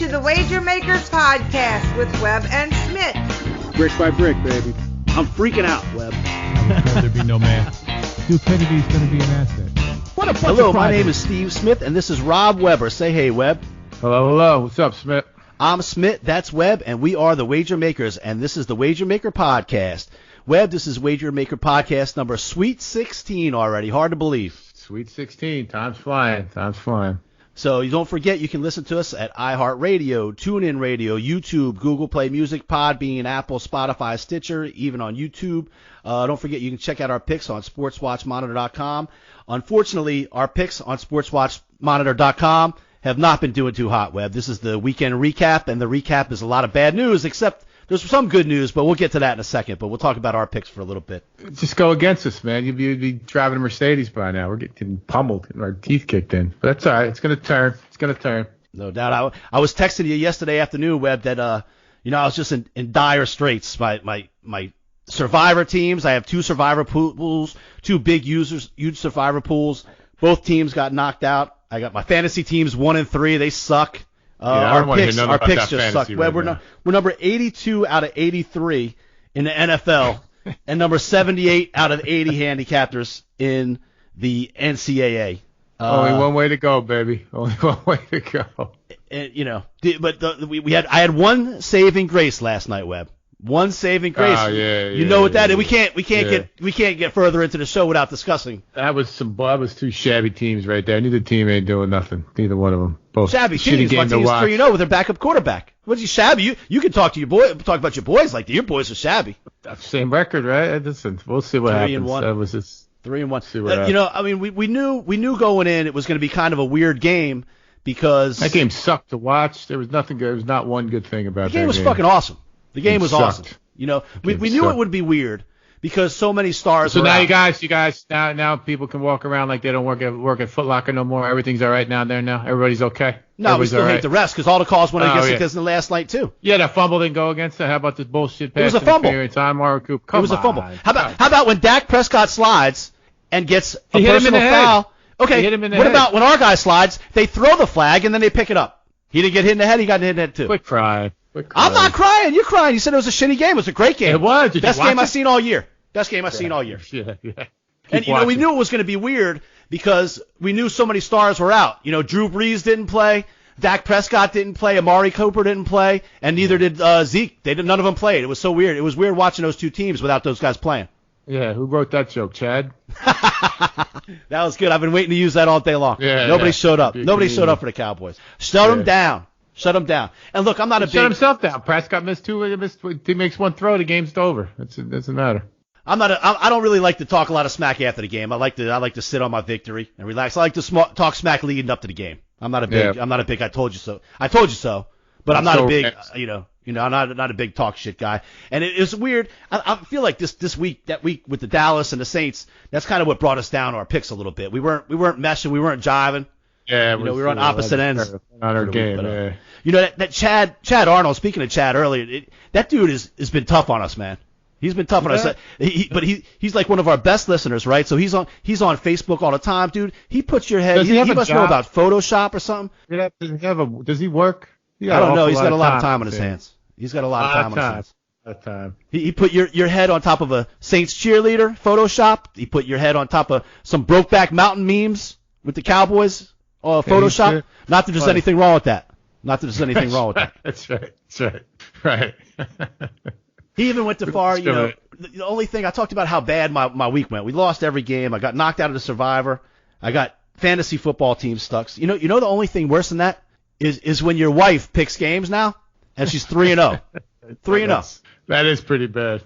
to the Wager Makers Podcast with Web and Smitt. Brick by brick, baby. I'm freaking out, Web. There'd be no man. Stupidity's going to be an asset. What a bunch Hello, my name is Steve Smith, and this is Rob Weber. Say hey, Web. Hello. What's up, Smith? I'm Smitt, that's Webb, and we are the Wager Makers, and this is the Wager Maker Podcast. Webb, this is Wager Maker Podcast number Sweet 16 already. Hard to believe. Sweet 16. Time's flying. So you don't forget, you can listen to us at iHeartRadio, TuneIn Radio, YouTube, Google Play Music, Podbean, Apple, Spotify, Stitcher, even on YouTube. Don't forget, you can check out our picks on SportsWatchMonitor.com. Unfortunately, our picks on SportsWatchMonitor.com have not been doing too hot, Webb. This is the weekend recap, and the recap is a lot of bad news, except there's some good news, but we'll get to that in a second. But we'll talk about our picks for a little bit. Just go against us, man. You'd be driving a Mercedes by now. We're getting pummeled, getting our teeth kicked in. But that's all right. It's going to turn. No doubt. I was texting you yesterday afternoon, Webb, that I was just in dire straits. My Survivor teams, I have two Survivor pools, two big huge Survivor pools. Both teams got knocked out. I got my fantasy teams 1 and 3. They suck. Our picks just suck. Right, we're number 82 out of 83 in the NFL, and number 78 out of 80 handicappers in the NCAA. Only one way to go, baby. Only one way to go. And, but I had one saving grace last night, Webb. One saving grace. Oh, yeah. You know what that is? We can't get further into the show without discussing. That was two shabby teams right there. Neither team ain't doing nothing. Neither one of them. Both shabby teams. My team's 3-0 with their backup quarterback. What's he shabby? You can talk about your boys like your boys are shabby. Same record, right? Listen, we'll see what happens. 3-1. That was just 3-1. We knew going in it was going to be kind of a weird game because that game sucked to watch. There was nothing good. There was not one good thing about that game. The game was fucking awesome. The game was awesome. We knew it would be weird because so many stars. So were now out. you guys, now people can walk around like they don't work at Foot Locker no more. Everything's all right now. Everybody's okay. No, we still hate the refs because all the calls went against it because in the last night too. Yeah, that fumble didn't go against it. How about this bullshit pass? It was a fumble. It was a fumble. How about when Dak Prescott slides and gets a personal foul? Okay. What about when our guy slides? They throw the flag and then they pick it up. He didn't get hit in the head. He got hit in the head too. Quick cry. I'm not crying. You're crying. You said it was a shitty game. It was a great game. It was. Best game I've seen all year. Yeah. And, we knew it was going to be weird because we knew so many stars were out. Drew Brees didn't play. Dak Prescott didn't play. Amari Cooper didn't play. And neither did Zeke. None of them played. It was so weird. It was weird watching those two teams without those guys playing. Yeah, who wrote that joke, Chad? That was good. I've been waiting to use that all day long. Yeah, Nobody showed up. Nobody showed up for the Cowboys. Shut them down. Shut him down. And look, I'm not a big. Shut himself down. Prescott missed two. He makes one throw. The game's over. It doesn't matter. I don't really like to talk a lot of smack after the game. I like to sit on my victory and relax. I like to talk smack leading up to the game. I'm not a big. I told you so. But I'm not a big. I'm not a big talk shit guy. And it's weird. I feel like this week, that week with the Dallas and the Saints, that's kind of what brought us down our picks a little bit. We weren't meshing. We weren't jiving. Yeah, we were on opposite ends on our game. But, that Chad Arnold. Speaking of Chad earlier, that dude has been tough on us, man. He's been tough on us. But he's like one of our best listeners, right? So he's on Facebook all the time, dude. He puts your head. He must know about Photoshop or something. Does he work? I don't know. He's got a lot of time on his hands. He's got a lot of time on his hands. That time. He put your head on top of a Saints cheerleader Photoshop. He put your head on top of some Brokeback Mountain memes with the Cowboys. Photoshop. Not that there's anything wrong with that. That's right. Right. He even went too far. The only thing I talked about how bad my week went. We lost every game. I got knocked out of the Survivor. I got fantasy football team stuck. You know the only thing worse than that is when your wife picks games now and she's 3-0. 3-0. That is pretty bad.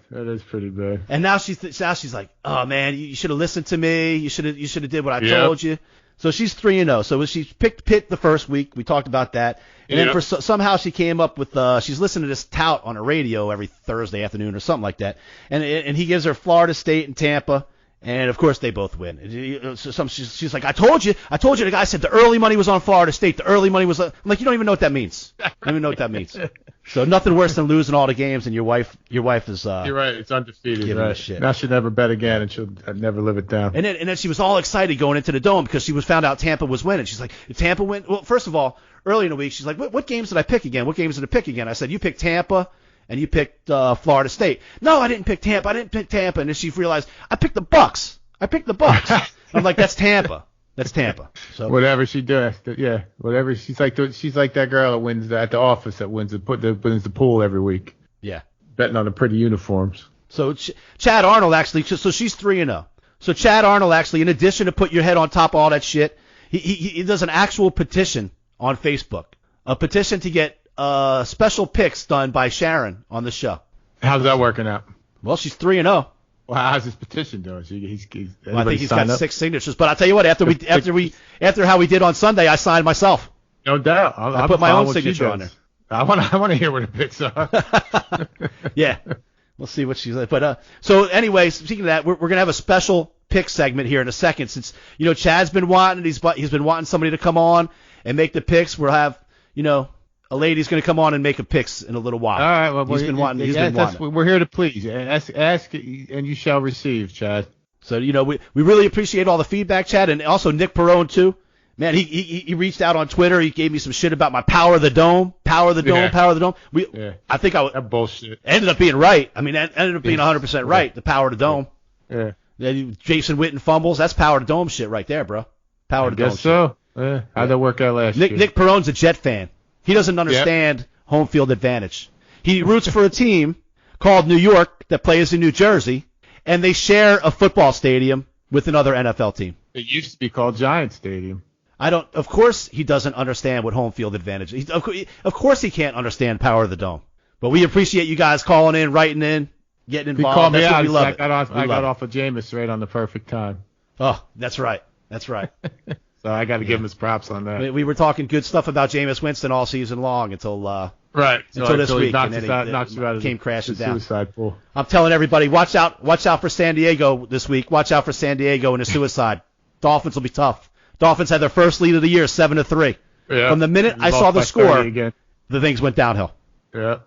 And now she's like, oh man, you should have listened to me. You should have did what I told you. So she's 3-0. So she picked Pitt the first week. We talked about that. And then somehow she came up with she's listening to this tout on the radio every Thursday afternoon or something like that. And he gives her Florida State and Tampa. And of course they both win. She's like, I told you. The guy said the early money was on Florida State. The early money was. I'm like, you don't even know what that means. I don't even know what that means. So nothing worse than losing all the games and your wife is. You're right. It's undefeated. Right. Shit. Now she'll never bet again and she'll never live it down. And then she was all excited going into the Dome because she found out Tampa was winning. She's like, did Tampa win? Well, first of all, early in the week. She's like, what games did I pick again? What games did I pick again? I said, you picked Tampa and you picked Florida State. No, I didn't pick Tampa. And then she realized, I picked the Bucks. I'm like, that's Tampa. So whatever she does, yeah, whatever. She's like that girl that wins at the office that wins the pool every week. Yeah, betting on the pretty uniforms. So Chad Arnold actually, so she's 3-0. So Chad Arnold actually, in addition to put your head on top of all that shit, he does an actual petition on Facebook, a petition to get special picks done by Sharon on the show. How's that working out? Well, she's 3-0. Well, how's his petition doing? I think he's got 6 signatures. But I'll tell you what, after how we did on Sunday, I signed myself. No doubt. I put my own signature on there. I want to hear what the picks are. Yeah, we'll see what she's like. But so anyway, speaking of that, we're gonna have a special pick segment here in a second, since Chad's been wanting he's been wanting somebody to come on and make the picks. We'll have a lady's going to come on and make a picks in a little while. All right. Well, he's been wanting. We're here to please. Ask and you shall receive, Chad. So, we really appreciate all the feedback, Chad, and also Nick Perone, too. Man, he reached out on Twitter. He gave me some shit about my Power of the Dome. I think that bullshit ended up being right. I mean, that ended up being 100% right, the Power of the Dome. Yeah. Jason Witten fumbles. That's Power of the Dome shit right there, bro. Power of the Dome shit. So. How'd that work out last year? Nick Perone's a Jet fan. He doesn't understand home field advantage. He roots for a team called New York that plays in New Jersey, and they share a football stadium with another NFL team. It used to be called Giant Stadium. Of course he doesn't understand what home field advantage is. Of course he can't understand Power of the Dome. But we appreciate you guys calling in, writing in, getting involved. He called me That's out. what we love. I got off of Jameis right on the perfect time. Oh, that's right. So I got to give him his props on that. We were talking good stuff about Jameis Winston all season long until this week, and then he came crashing down. Suicide pool. I'm telling everybody, watch out for San Diego this week. Watch out for San Diego in a suicide. Dolphins will be tough. Dolphins had their first lead of the year, 7-3. Yeah. From the minute I saw the score, the things went downhill. Yeah.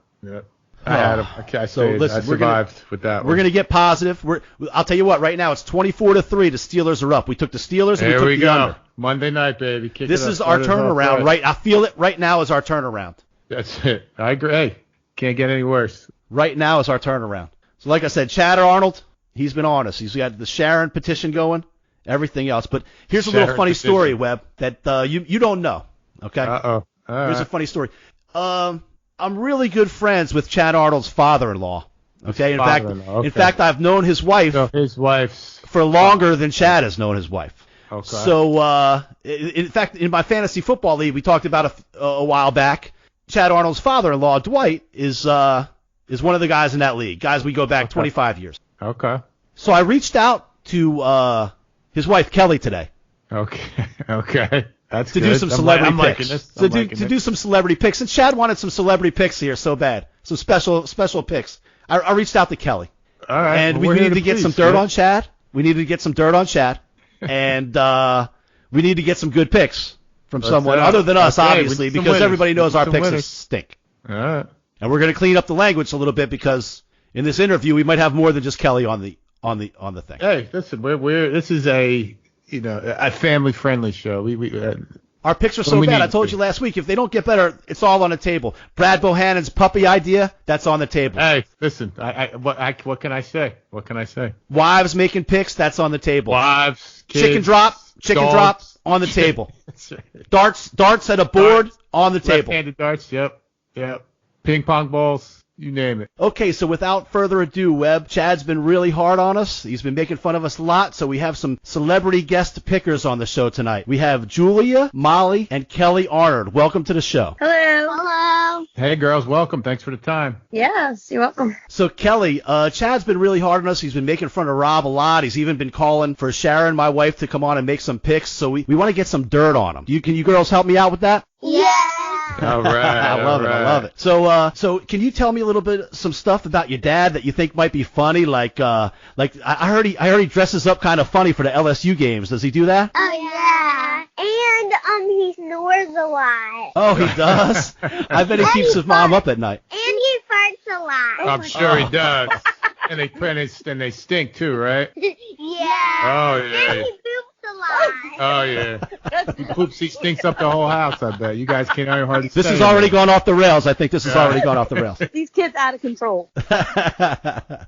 I had him. I survived with that one. We're going to get positive. I'll tell you what, right now it's 24-3. The Steelers are up. We took the Steelers and we took the under. Monday night, baby. This is our turnaround, right? I feel it right now is our turnaround. That's it. I agree. Hey, can't get any worse. Right now is our turnaround. So like I said, Chad Arnold, he's been on us. He's got the Sharon petition going, everything else. But here's a little funny story, Webb, that you don't know. Okay? Uh-oh. Here's a funny story. I'm really good friends with Chad Arnold's father-in-law. Okay? In fact, I've known his wife for longer than Chad has known his wife. Okay. So, in fact, in my fantasy football league, we talked about a while back. Chad Arnold's father-in-law, Dwight, is one of the guys in that league. Guys, we go back 25 years. Okay. So I reached out to his wife Kelly today. Okay. That's to good. do some celebrity picks. To do some celebrity picks. And Chad wanted some celebrity picks here so bad. Some special picks. I reached out to Kelly. All right. And we needed to get some dirt on Chad. And we need to get some good picks from someone other than us, obviously, because everybody knows our picks stink. All right. And we're going to clean up the language a little bit because in this interview we might have more than just Kelly on the thing. Hey, listen, this is a family friendly show. Our picks are so bad. I told you last week, if they don't get better, it's all on the table. Brad Bohannon's puppy idea, that's on the table. Hey, listen, what can I say? Wives making picks, that's on the table. Wives, kids, chicken drop on the table. Darts at a board on the table. Left-handed darts, yep. Ping pong balls, you name it. Okay, so without further ado, Webb, Chad's been really hard on us. He's been making fun of us a lot, so we have some celebrity guest pickers on the show tonight. We have Julia, Molly, and Kelly Arnold. Welcome to the show. Hello. Hey, girls, welcome. Thanks for the time. Yes, you're welcome. So, Kelly, Chad's been really hard on us. He's been making fun of Rob a lot. He's even been calling for Sharon, my wife, to come on and make some picks, so we want to get some dirt on him. Can you girls help me out with that? Yeah. All right. I love it. So can you tell me a little bit some stuff about your dad that you think might be funny? Like I heard he dresses up kind of funny for the LSU games. Does he do that? Oh yeah. And he snores a lot. Oh, he does. I bet he keeps his mom up at night. And he farts a lot. I'm sure he does. And they stink too, right? Yeah. Oh yeah. And he poops a lie. Oh, yeah. He poops, he stinks up the whole house, I bet. You guys can't hardly This say has it. already gone off the rails. I think this has already gone off the rails. These kids out of control.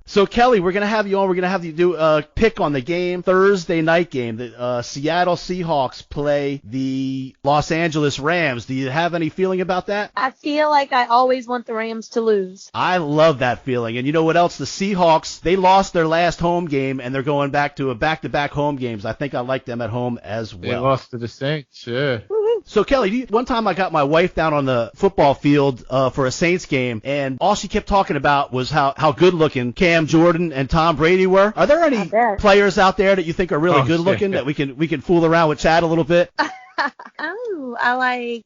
So, Kelly, we're going to have you on. We're going to have you do a pick on the game, Thursday night game. The Seattle Seahawks play the Los Angeles Rams. Do you have any feeling about that? I feel like I always want the Rams to lose. I love that feeling. And you know what else? The Seahawks, they lost their last home game, and they're going back to a back-to-back home games. I think I like them at home as well. They lost to the Saints, yeah. So, Kelly, one time I got my wife down on the football field for a Saints game, and all she kept talking about was how good-looking Cam Jordan and Tom Brady were. Are there any players out there that you think are really good-looking that we can fool around with Chad a little bit? Oh, I like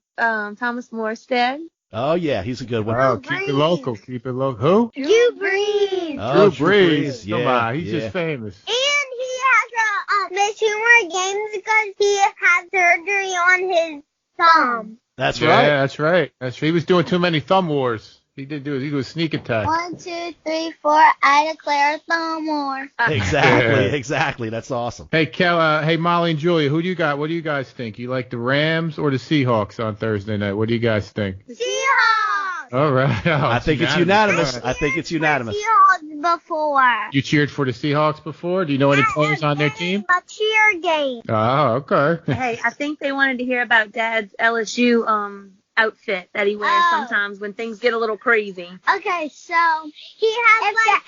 Thomas Morstead. Oh, yeah, he's a good one. Oh, keep it local. Keep it local. Who? Drew Brees. Oh, Drew Brees. Yeah, Come on, he's yeah. just famous. And he has to miss 2 more games because he had surgery on his thumb. That's Yeah, right. that's right. He was doing too many thumb wars. He did a sneak attack. 1, 2, 3, 4. I declare thumb war. Exactly. That's awesome. Hey, hey, Molly and Julia, who do you got? What do you guys think? You like the Rams or the Seahawks on Thursday night? What do you guys think? Seahawks. All right. Oh, I think it's unanimous. I think it's unanimous. Seahawks before. You cheered for the Seahawks before? Do you know any players on their team? A cheer game. Oh, okay. Hey, I think they wanted to hear about Dad's LSU outfit that he wears sometimes when things get a little crazy. Okay, so he has the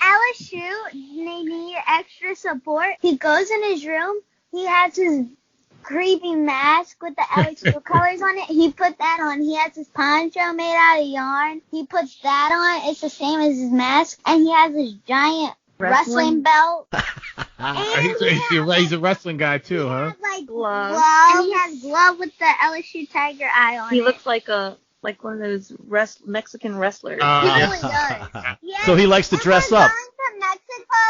LSU, they need extra support. He goes in his room. He has his creepy mask with the LSU colors on it. He put that on. He has his poncho made out of yarn. He puts that on. It's the same as his mask. And he has this giant wrestling belt. He's a wrestling guy too, huh? Gloves. And he has glove with the LSU tiger eye on it. He looks like one of those Mexican wrestlers. He really does. Yeah. So he likes to dress up. We're going to Mexico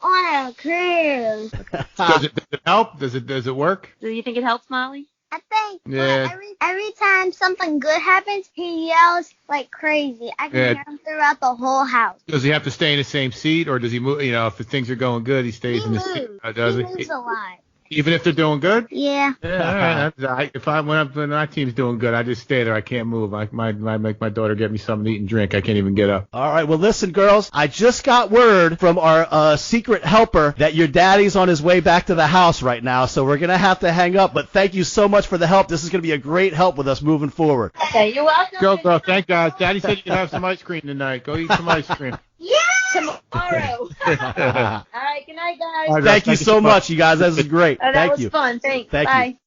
on a cruise. Does it help? Does it work? Do you think it helps, Molly? I think. Yeah. But every time something good happens, he yells like crazy. I can hear him throughout the whole house. Does he have to stay in the same seat, or does he move? You know, if things are going good, he stays in the seat. Does he moves a lot. Even if they're doing good? Yeah. Yeah, all right. When my team's doing good, I just stay there. I can't move. I make my daughter get me something to eat and drink. I can't even get up. All right. Well, listen, girls. I just got word from our secret helper that your daddy's on his way back to the house right now, so we're gonna have to hang up. But thank you so much for the help. This is gonna be a great help with us moving forward. Okay, you're welcome. Go, girl. Thank God. Daddy said you could have some ice cream tonight. Go eat some ice cream. Yeah. Tomorrow. All right, good night, guys. Thank you so much, you guys. This is great. That Thank you. was fun. Thanks. Thank Bye. you.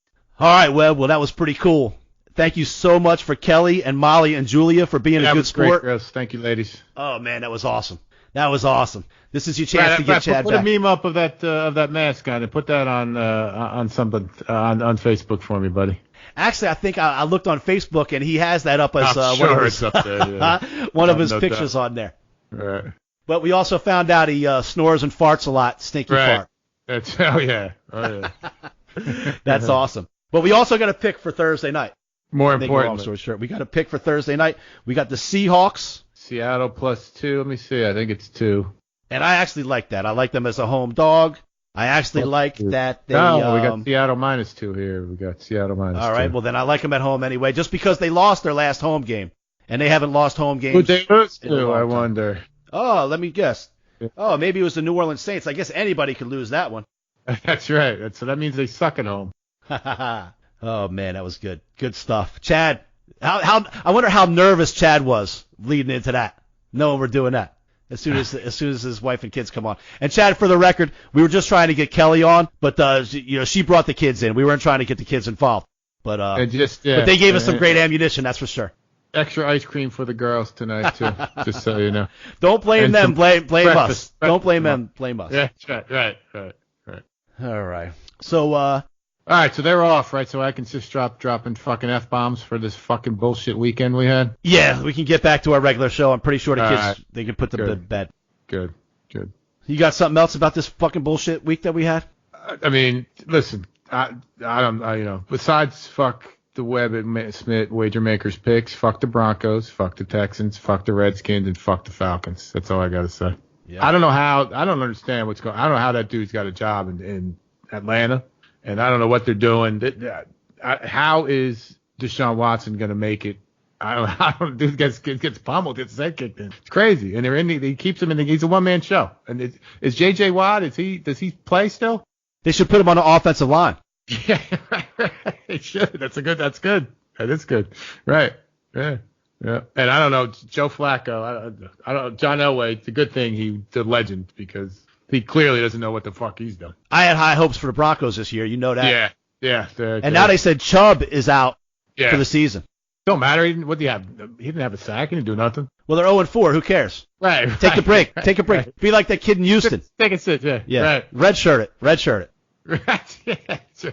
All right, well, that was pretty cool. Thank you so much for Kelly and Molly and Julia for being a good sport. Great, girls. Thank you, ladies. Oh man, that was awesome. That was awesome. This is your chance to get Chad put back. Put a meme up of that mask on and put that on something on Facebook for me, buddy. Actually, I think I looked on Facebook and he has that up as one of his, it's up there, yeah. one of his pictures on there. Right. But we also found out he snores and farts a lot. Stinky fart. That's oh yeah. That's awesome. But we also got a pick for Thursday night. More long important. story short, we got a pick for Thursday night. We got the Seahawks. Seattle +2. Let me see. I think it's 2. And I actually like that. I like them as a home dog. I actually like that they. No, we got Seattle -2 here. We got Seattle -2. All right. Well, then I like them at home anyway, just because they lost their last home game, and they haven't lost home games. Who'd they lose in a to? long I time. wonder. Oh, let me guess. Oh, maybe it was the New Orleans Saints. I guess anybody could lose that one. That's right. So that means they suck at home. Oh man, that was good. Good stuff. Chad, I wonder how nervous Chad was leading into that, knowing we're doing that. As soon as his wife and kids come on. And Chad, for the record, we were just trying to get Kelly on, but she brought the kids in. We weren't trying to get the kids involved. But but they gave us some great ammunition, that's for sure. Extra ice cream for the girls tonight too, just so you know. Don't blame them, blame breakfast. us. Don't blame them, blame us. Yeah, right. All right. So all right, so they're off, right? So I can just dropping fucking F-bombs for this fucking bullshit weekend we had? Yeah, we can get back to our regular show. I'm pretty sure the kids, right. they can put them to bed. Good. You got something else about this fucking bullshit week that we had? I mean, listen, I don't, besides fuck the Web and Smitt wager makers picks, fuck the Broncos, fuck the Texans, fuck the Redskins, and fuck the Falcons. That's all I got to say. Yeah. I don't understand what's going on. I don't know how that dude's got a job in Atlanta. and I don't know what they're doing. How is Deshaun Watson going to make it? I don't. Dude gets pummeled, gets his head kicked in. It's crazy, and he keeps him in. He's a one-man show. And is J.J. Watt? Does he play still? They should put him on the offensive line. Yeah, they should. That's good. That is good. Right. Yeah. Yeah. And I don't know, Joe Flacco. I don't know, John Elway. It's a good thing he's a legend because he clearly doesn't know what the fuck he's done. I had high hopes for the Broncos this year. You know that. Yeah. And now they said Chubb is out for the season. Don't matter. What do you have? He didn't have a sack. He didn't do nothing. Well, they're 0-4. Who cares? Right. Take a break. Take a break. Right. Be like that kid in Houston. Take a sit. Yeah. Right. Redshirt it. Right. Yeah, that's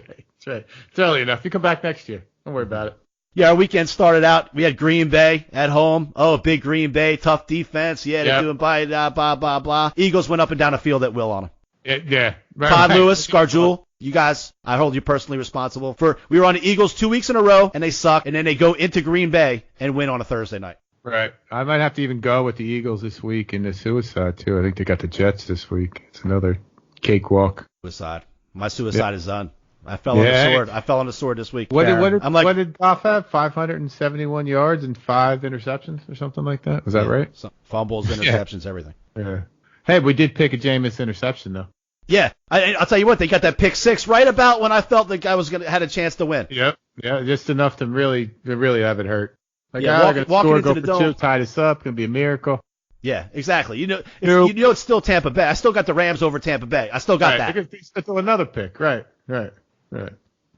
right. It's early enough. You come back next year. Don't worry about it. Yeah, our weekend started out. We had Green Bay at home. Oh, big Green Bay, tough defense. Yeah, they're doing blah, blah, blah. Eagles went up and down the field at will on them. Yeah. Right, Todd Lewis, Scarjul, you guys, I hold you personally responsible for. We were on the Eagles 2 weeks in a row, and they suck, and then they go into Green Bay and win on a Thursday night. Right. I might have to even go with the Eagles this week in the suicide, too. I think they got the Jets this week. It's another cakewalk. Suicide. My suicide is done. I fell on the sword. I fell on the sword this week. What did Goff have? 571 yards and 5 interceptions or something like that? Was that right? Fumbles, interceptions, everything. Yeah. Hey, we did pick a Jameis interception, though. Yeah. I'll tell you what, they got that pick 6 right about when I felt the guy had a chance to win. Yep. Yeah, just enough to really have it hurt. Like, walking into the dome. 2, tied us up. Going to be a miracle. Yeah, exactly. You know, it's still Tampa Bay. I still got the Rams over Tampa Bay. I still got that. It's still another pick. Right.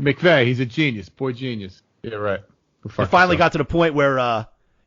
McVay, he's a genius. Boy, genius. Yeah, right. It finally got to the point where,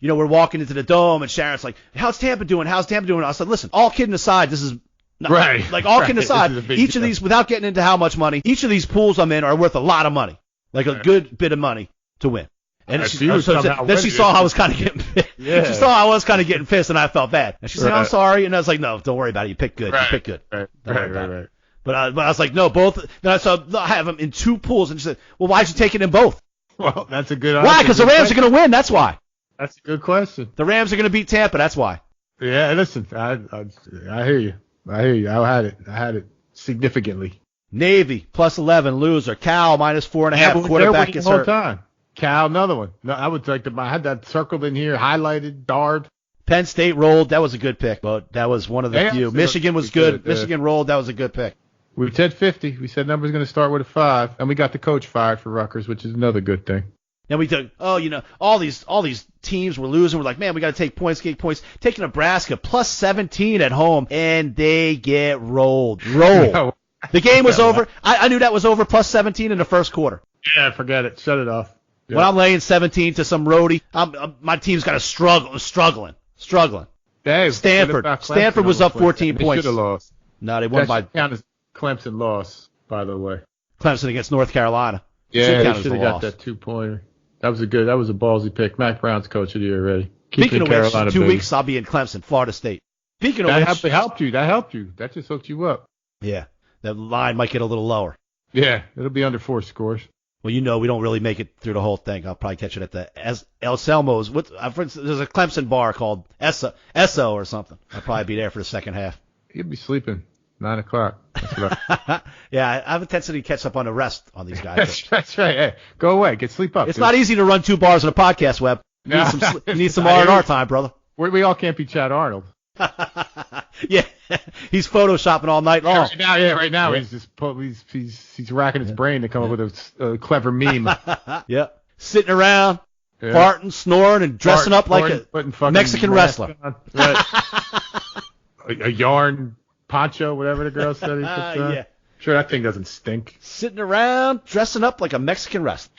we're walking into the dome, and Sharon's like, how's Tampa doing? I said, listen, all kidding aside, this is not, right. Like, all kidding aside, each of these, without getting into how much money, each of these pools I'm in are worth a lot of money, like a good bit of money to win. And then she saw how I was kind of getting pissed. Yeah. She saw I was kind of getting pissed, and I felt bad. And she said, I'm sorry. And I was like, no, don't worry about it. You picked good. You picked good. Right. But I was like, no, both. Then I saw I have them in 2 pools, and she said, well, why'd you take it in both? Well, that's a good answer. Why? Because the Rams are going to win. That's why. That's a good question. The Rams are going to beat Tampa. That's why. Yeah, listen, I hear you. I had it significantly. Navy plus 11 loser. Cal minus 4.5. Quarterback gets hurt. Time. Cal, another one. No, I would like I had that circled in here, highlighted, darred. Penn State rolled. That was a good pick, but that was one of the few. Michigan was good. Michigan rolled. That was a good pick. We said 50. We said number's going to start with a 5, and we got the coach fired for Rutgers, which is another good thing. Then we took, all these teams were losing. We're like, man, we got to take points, Taking Nebraska plus 17 at home, and they get rolled. The game was over. I knew that was over plus 17 in the first quarter. Yeah, forget it. Shut it off. Yeah. When I'm laying 17 to some roadie, my team's got to struggling. Dave, Stanford was up 14 points. They should have lost. No, they won by. Count as Clemson loss, by the way. Clemson against North Carolina. Yeah, they should have got that 2-pointer. That was a ballsy pick. Mac Brown's coach of the year already. Speaking of which, 2 weeks I'll be in Clemson, Florida State. Speaking of which, that helped you. That just hooked you up. Yeah, that line might get a little lower. Yeah, it'll be under 4 scores. Well, we don't really make it through the whole thing. I'll probably catch it at the El Selmo's. For instance, there's a Clemson bar called Esso or something. I'll probably be there for the second half. You'd be sleeping 9 o'clock. That's what yeah, I have a tendency to catch up on the rest on these guys. That's right. Hey, go away. Get sleep up. It's not easy to run 2 bars on a podcast, Web. You need some R&R time, brother. We all can't be Chad Arnold. Yeah, he's photoshopping all night long. Right now, he's racking his brain to come up with a clever meme. Yeah, sitting around, farting, snoring, and dressing up like a Mexican wrestler. Right. a yarn poncho, whatever the girl said he puts on. Yeah. Sure, that thing doesn't stink. Sitting around, dressing up like a Mexican wrestler.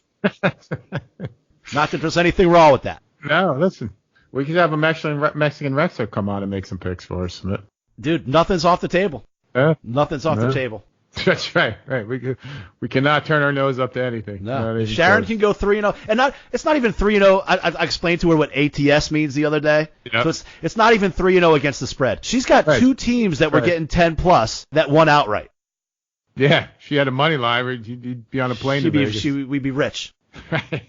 Not that there's anything wrong with that. No, listen. We could have a Mexican wrestler come on and make some picks for us, Smith. Dude, nothing's off the table. Nothing's off the table. That's right. We cannot turn our nose up to anything. No. Sharon can go 3-0, and it's not even 3-0. I explained to her what ATS means the other day. Yep. So it's not even 3-0 against the spread. She's got 2 teams that were getting 10 plus that won outright. Yeah, she had a money line. You'd be on a plane to Vegas. We'd be rich. Right.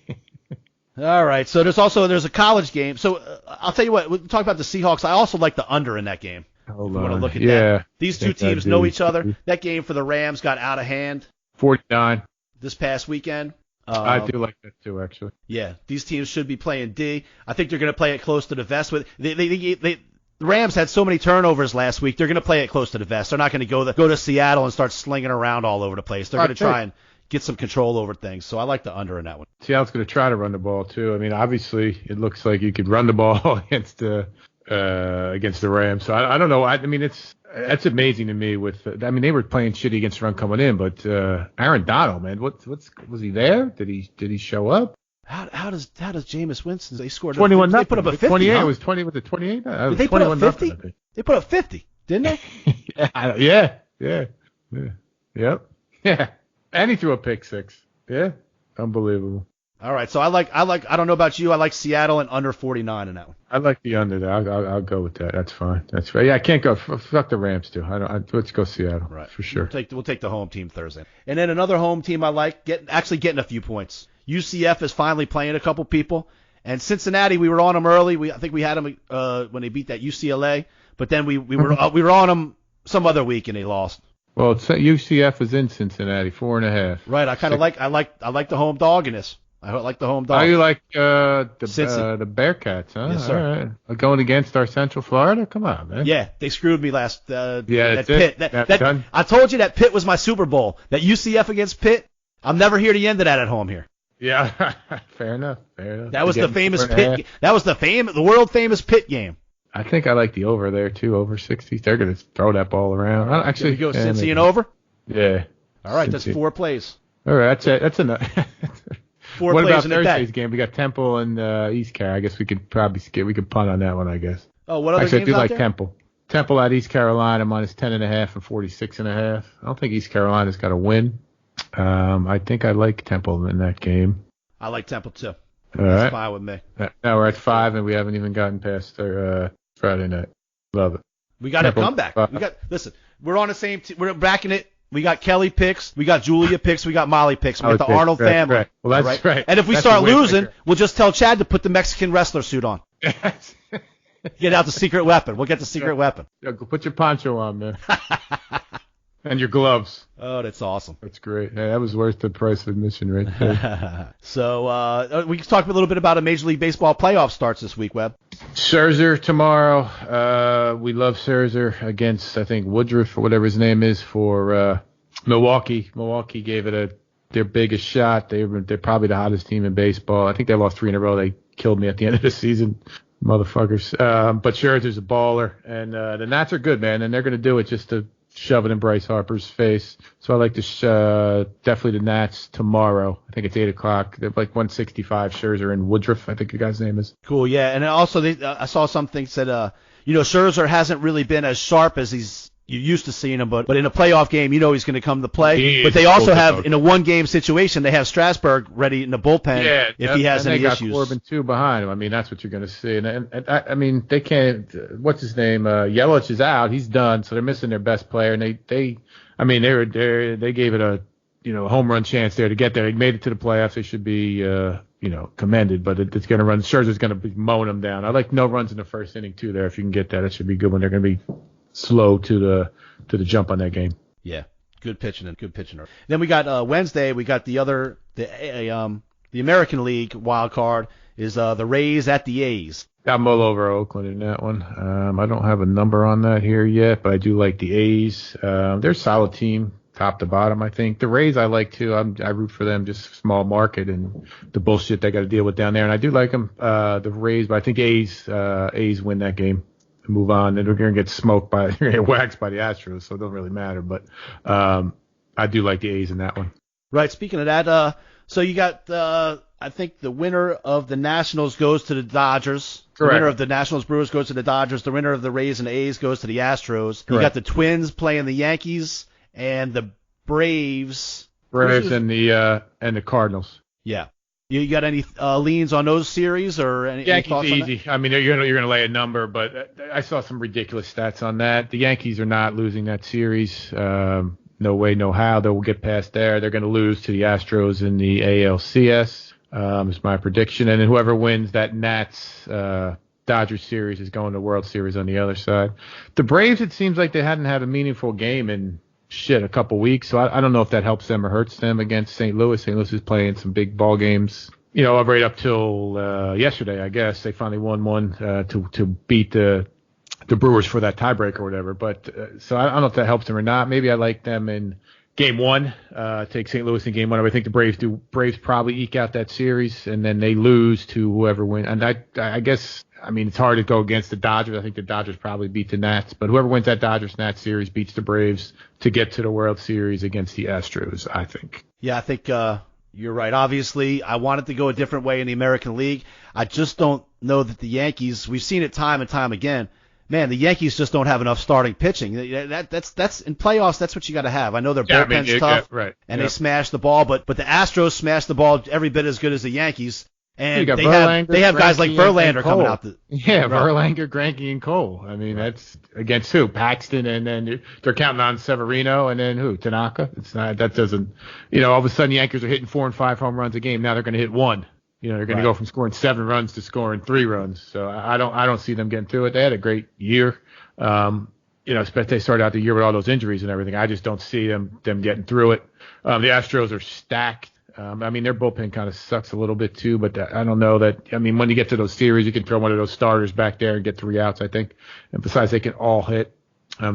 All right, so there's a college game. So I'll tell you what, we'll talk about the Seahawks. I also like the under in that game. Hold on. Want to look at that. These 2 teams know each other. That game for the Rams got out of hand. 49. this past weekend. I do like that too, actually. Yeah, these teams should be playing D. I think they're going to play it close to the vest. The Rams had so many turnovers last week. They're going to play it close to the vest. They're not going to go to Seattle and start slinging around all over the place. They're going to try and get some control over things. So I like the under in that one. Seattle's going to try to run the ball too. I mean, obviously, it looks like you could run the ball against the Rams. So I don't know. I mean, that's amazing to me. They were playing shitty against the run coming in, but Aaron Donald, man, was he there? Did he show up? How does Jameis Winston? They scored 21. They put up a 50. 28. Huh? It was 20 with the 28. Did they put up 50? They put up 50, didn't they? Yeah. And he threw a pick six. Yeah, unbelievable. All right, so I don't know about you. I like Seattle and under 49 in that one. I like the under there. I'll go with that. That's fine. That's right. Yeah, I can't go. Fuck the Rams too. Let's go Seattle. Right, for sure. We'll take the home team Thursday. And then another home team I like getting a few points. UCF is finally playing a couple people, and Cincinnati, we were on them early. I think we had them when they beat that UCLA, but then we were on them some other week and they lost. Well, UCF is in Cincinnati, 4.5. Right. I like the home dog in this. I like the home dog. Oh, you like the Bearcats, huh? Yes, sir. All right. Going against our Central Florida? Come on, man. Yeah, they screwed me last. Yeah, that Pitt. Done. I told you that Pitt was my Super Bowl. That UCF against Pitt. I'll never hear the end of that at home here. Yeah, fair enough. That was the famous Pitt. That was the world famous Pitt game. I think I like the over there too, over 60. They're gonna throw that ball around. Actually, go Cincy and over. Yeah. All right, Cincy. that's 4 plays. All right, that's it. That's enough. 4 what plays about in Thursday's game? We got Temple and East Carolina. I guess we could probably we could punt on that one. I guess. Oh, what other Actually, games I do out like there? Temple. Temple at East Carolina minus 10.5 and 46.5. I don't think East Carolina's got a win. I think I like Temple in that game. I like Temple too. All That's right. fine with me. Now we're at 5 and we haven't even gotten past our Friday night. Love it. We got a Temple, comeback. Listen, we're on the same team. We're backing it. We got Kelly picks. We got Julia picks. We got Molly picks. We got the Arnold family. Right. Well, that's right. And if we That's start a win losing, maker. we'll just tell Chad to put the Mexican wrestler suit on. Get out the secret weapon. We'll get the secret weapon. Go put your poncho on, man. And your gloves. Oh, that's awesome. That's great. Hey, that was worth the price of admission right there. So we can talk a little bit about a Major League Baseball playoff starts this week, Webb. Scherzer tomorrow. We love Scherzer against, I think, Woodruff or whatever his name is for Milwaukee. Milwaukee gave it their biggest shot. They're probably the hottest team in baseball. I think they lost 3 in a row. They killed me at the end of the season. Motherfuckers. But Scherzer's a baller. And the Nats are good, man. And they're going to do it just to shove it in Bryce Harper's face. So I like to definitely the Nats tomorrow. I think it's 8 o'clock. They're like 165 Scherzer and Woodruff, I think the guy's name is. Cool, yeah. And also I saw something said, Scherzer hasn't really been as sharp as you're used to seeing him, but in a playoff game, he's going to come to play. But they also have, in a one-game situation, they have Strasburg ready in the bullpen if he has any issues. They got Corbin, too, behind him. I mean, that's what you're going to see. And I mean, they can't – what's his name? Yelich is out. He's done, so they're missing their best player. And they gave it a home run chance there to get there. They made it to the playoffs. They should be commended, but it's going to run – Scherzer's going to be mowing them down. I like no runs in the first inning, too, there. If you can get that, it should be good when they're going to be – slow to the jump on that game. Yeah, good pitching. Then we got Wednesday. We got the American League wild card is the Rays at the A's. I'm all over Oakland in that one. I don't have a number on that here yet, but I do like the A's. They're a solid team, top to bottom. I think the Rays I like too. I root for them, just small market and the bullshit they got to deal with down there. And I do like them, the Rays, but I think A's win that game. Move on, and we're going to get smoked waxed by the Astros, so it doesn't really matter. But I do like the A's in that one. Right. Speaking of that, so you got I think the winner of the Nationals goes to the Dodgers. Correct. The winner of the Nationals Brewers goes to the Dodgers. The winner of the Rays and the A's goes to the Astros. Correct. You got the Twins playing the Yankees and the Braves. And the Cardinals. Yeah. You got any leans on those series or any Yankees thoughts on easy. that? I mean, you're gonna lay a number, but I saw some ridiculous stats on that. The Yankees are not losing that series. No way, no how. They'll get past there. They're going to lose to the Astros in the ALCS. Is my prediction. And then whoever wins that Nats Dodgers series is going to World Series on the other side. The Braves, it seems like they hadn't had a meaningful game in a couple weeks. So I don't know if that helps them or hurts them against St. Louis. St. Louis is playing some big ball games, right up till yesterday, I guess. They finally won one to beat the Brewers for that tiebreaker or whatever. But so I don't know if that helps them or not. Maybe I like them in Game 1, take St. Louis in Game 1. I think the Braves do. Braves probably eke out that series, and then they lose to whoever wins. And I guess, it's hard to go against the Dodgers. I think the Dodgers probably beat the Nats, but whoever wins that Dodgers-Nats series beats the Braves to get to the World Series against the Astros, I think. Yeah, I think you're right. Obviously, I wanted to go a different way in the American League. I just don't know that the Yankees, we've seen it time and time again. Man, the Yankees just don't have enough starting pitching. That's in playoffs. That's what you got to have. I know their bullpen's tough, right? And they smash the ball, but the Astros smash the ball every bit as good as the Yankees. And they have guys like Verlander coming out. Verlander, Greinke, and Cole. That's against who? Paxton, and then they're counting on Severino, and then who? Tanaka. It's not. That doesn't. All of a sudden, the Yankees are hitting 4 and 5 home runs a game. Now they're going to hit 1. They're going to go from scoring 7 runs to scoring 3 runs. So I don't see them getting through it. They had a great year. Especially they started out the year with all those injuries and everything. I just don't see them getting through it. The Astros are stacked. Their bullpen kind of sucks a little bit too, but I don't know that. When you get to those series, you can throw one of those starters back there and get 3 outs, I think. And besides, they can all hit.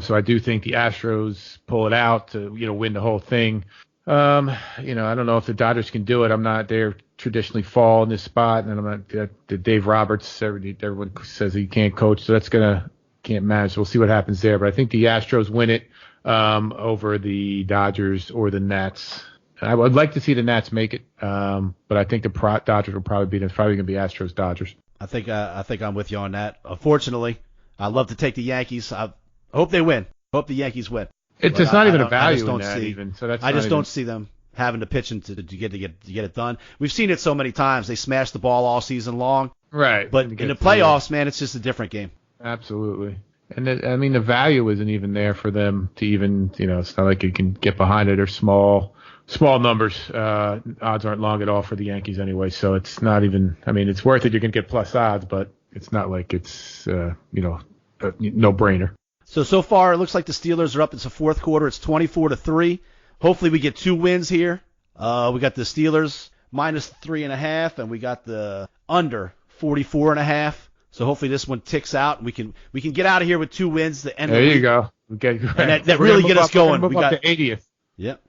So I do think the Astros pull it out to, win the whole thing. I don't know if the Dodgers can do it. I'm not there. Traditionally fall in this spot, and I'm not the Dave Roberts. Everyone says he can't coach, so can't manage. We'll see what happens there. But I think the Astros win it over the Dodgers or the Nats. I would like to see the Nats make it, but I think the Dodgers will probably beat them. It's probably going to be Astros Dodgers. I think I'm with you on that. Unfortunately, I'd love to take the Yankees. I hope they win. Hope the Yankees win. It's just not even a value in that even. So I just don't see them having to pitch to get it done. We've seen it so many times. They smash the ball all season long. Right. But in the playoffs, man, it's just a different game. Absolutely. And the value isn't even there for them to even, it's not like you can get behind it. Or small numbers. Odds aren't long at all for the Yankees anyway. So it's not even, it's worth it. You're going to get plus odds, but it's not like it's, a no-brainer. So far, it looks like the Steelers are up. It's the fourth quarter. It's 24-3. Hopefully we get 2 wins here. We got the Steelers minus 3.5, and we got the under 44.5. So hopefully this one ticks out, and we can get out of here with 2 wins. There you go. Okay, and that really get us going. We got the 80th. Yep.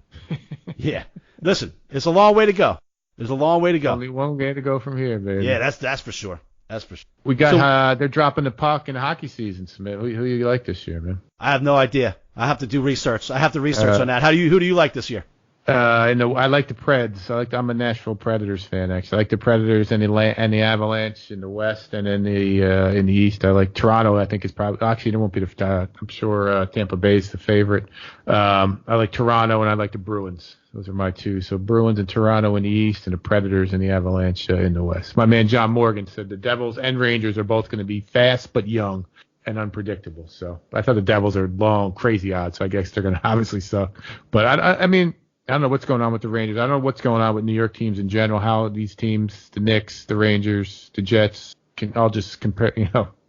Yeah. Listen, it's a long way to go. There's a long way to go. Only one way to go from here, baby. Yeah, that's for sure. That's for sure. We got they're dropping the puck in the hockey season, Smith. Who do you like this year, man? I have no idea. I have to do research. I have to research on that. Who do you like this year? I like the Preds. I'm a Nashville Predators fan, actually. I like the Predators and the Avalanche in the West, and in the East. I like Toronto. I think is probably actually it won't be the. I'm sure Tampa Bay is the favorite. I like Toronto, and I like the Bruins. Those are my 2. So Bruins and Toronto in the East, and the Predators and the Avalanche in the West. My man John Morgan said the Devils and Rangers are both going to be fast but young and unpredictable. So I thought the Devils are long, crazy odds. So I guess they're going to obviously suck. But I don't know what's going on with the Rangers. I don't know what's going on with New York teams in general, how these teams, the Knicks, the Rangers, the Jets, can all just compare,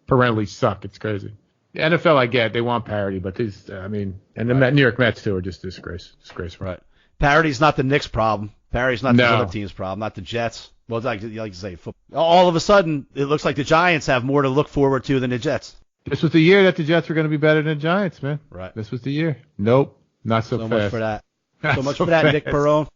perennially suck. It's crazy. The NFL, I get. They want parity, but these, and the New York Mets, too, are just disgraceful. Right. Parity's not the Knicks' problem. Parity's not the other team's problem, not the Jets. Well, like you say, football. All of a sudden, it looks like the Giants have more to look forward to than the Jets. This was the year that the Jets were going to be better than the Giants, man. Right. This was the year. Nope. Not so fast. Much for that. So much for that, Nick Perone.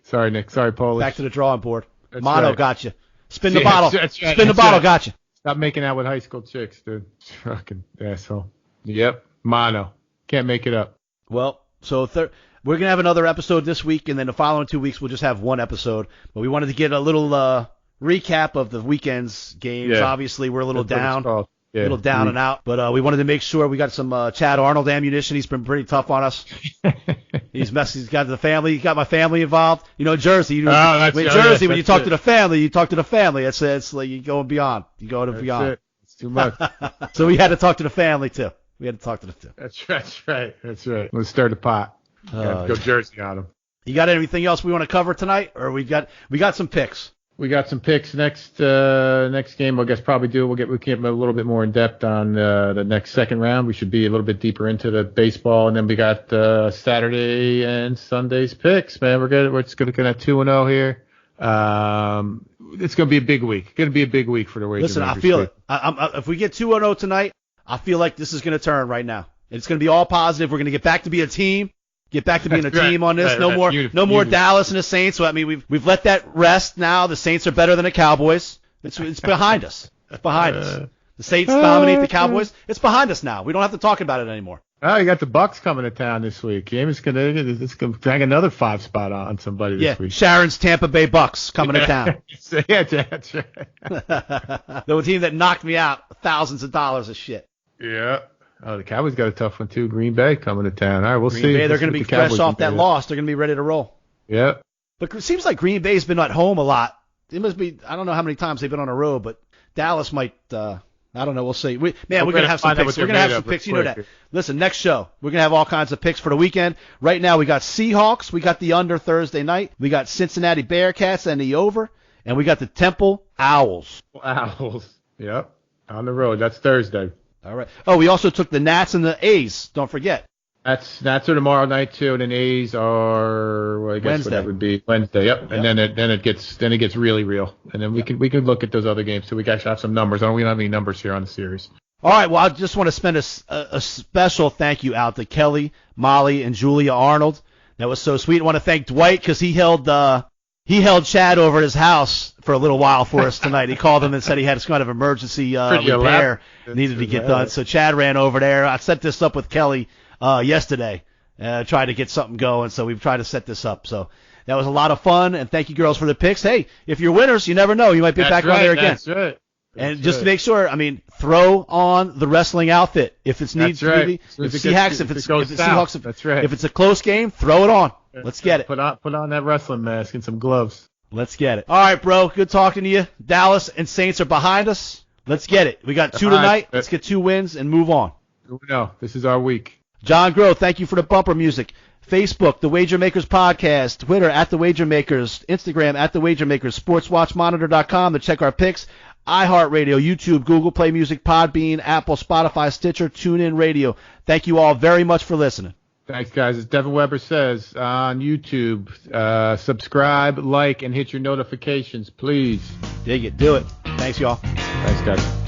Sorry, Nick. Sorry, Polish. Back to the drawing board. That's Mono right. got you. Spin the bottle. That's right. Spin the bottle got you. Stop making out with high school chicks, dude. Fucking asshole. Yep. Mono. Can't make it up. Well, so we're going to have another episode this week, and then the following 2 weeks we'll just have one episode. But we wanted to get a little recap of the weekend's games. Yeah. Obviously, we're a little down. Yeah, a little down and out, but we wanted to make sure we got some Chad Arnold ammunition. He's been pretty tough on us. He's got the family. He got my family involved. Jersey. Jersey. When you talk to the family, you talk to the family. It's like you go beyond. You go beyond. It's too much. So we had to talk to the family too. We had to talk to the two. That's right. Let's stir the pot. Go Jersey on them. You got anything else we want to cover tonight, or we got some picks? We got some picks next game. I guess probably we'll get a little bit more in depth on the next second round. We should be a little bit deeper into the baseball, and then we got Saturday and Sunday's picks. Man, we're just looking at 2-0 here. It's gonna be a big week. Going to be a big week for the Wager. Listen, I feel it. If we get 2-0 tonight, I feel like this is going to turn right now. It's going to be all positive. We're going to get back to be a team. Get back to being a team on this. No more Dallas and the Saints. So I mean, we've let that rest now. The Saints are better than the Cowboys. It's behind us. It's behind us. The Saints dominate the Cowboys. It's behind us now. We don't have to talk about it anymore. Oh, you got the Bucks coming to town this week. James gonna drag another 5 spot on somebody this week. Sharon's Tampa Bay Bucks coming to town. Yeah, that's right. The team that knocked me out thousands of dollars of shit. Yeah. Oh, the Cowboys got a tough one too. Green Bay coming to town. All right, we'll see. Green Bay, they're going to be fresh off that loss. They're going to be ready to roll. Yeah. But it seems like Green Bay's been at home a lot. It must be, I don't know how many times they've been on a road, but Dallas might, I don't know. We'll see. We're going to have some picks. We're going to have some picks. You know that. Listen, next show, we're going to have all kinds of picks for the weekend. Right now, we got Seahawks. We got the under Thursday night. We got Cincinnati Bearcats and the over. And we got the Temple Owls. Yep. On the road. That's Thursday. All right. Oh, we also took the Nats and the A's. Don't forget. Nats are tomorrow night too, and then A's are, well, I guess Wednesday. What that would be Wednesday. Yep. And then it gets really real, and then we can look at those other games too. We actually have some numbers. We don't have any numbers here on the series. All right. Well, I just want to spend a special thank you out to Kelly, Molly, and Julia Arnold. That was so sweet. I want to thank Dwight because he held Chad over at his house for a little while for us tonight. He called him and said he had some kind of emergency repair needed to get done. So Chad ran over there. I set this up with Kelly yesterday, tried to get something going. So we've tried to set this up. So that was a lot of fun. And thank you, girls, for the picks. Hey, if you're winners, you never know. You might be back on there again. That's right. And just to make sure, I mean, throw on the wrestling outfit if it needs to be. If it's Seahawks, that's right. If it's a close game, throw it on. Let's get it. Put on that wrestling mask and some gloves. Let's get it. All right, bro. Good talking to you. Dallas and Saints are behind us. Let's get it. We got 2 tonight. Let's get 2 wins and move on. No, this is our week. John Groh, thank you for the bumper music. Facebook, The Wager Makers Podcast. Twitter, @The Wager Makers. Instagram, @The Wager Makers. SportsWatchMonitor.com to check our picks. iHeartRadio, YouTube, Google Play Music, Podbean, Apple, Spotify, Stitcher, TuneIn Radio. Thank you all very much for listening. Thanks, guys. As Devin Weber says on YouTube, subscribe, like, and hit your notifications, please. Dig it. Do it. Thanks, y'all. Thanks, guys.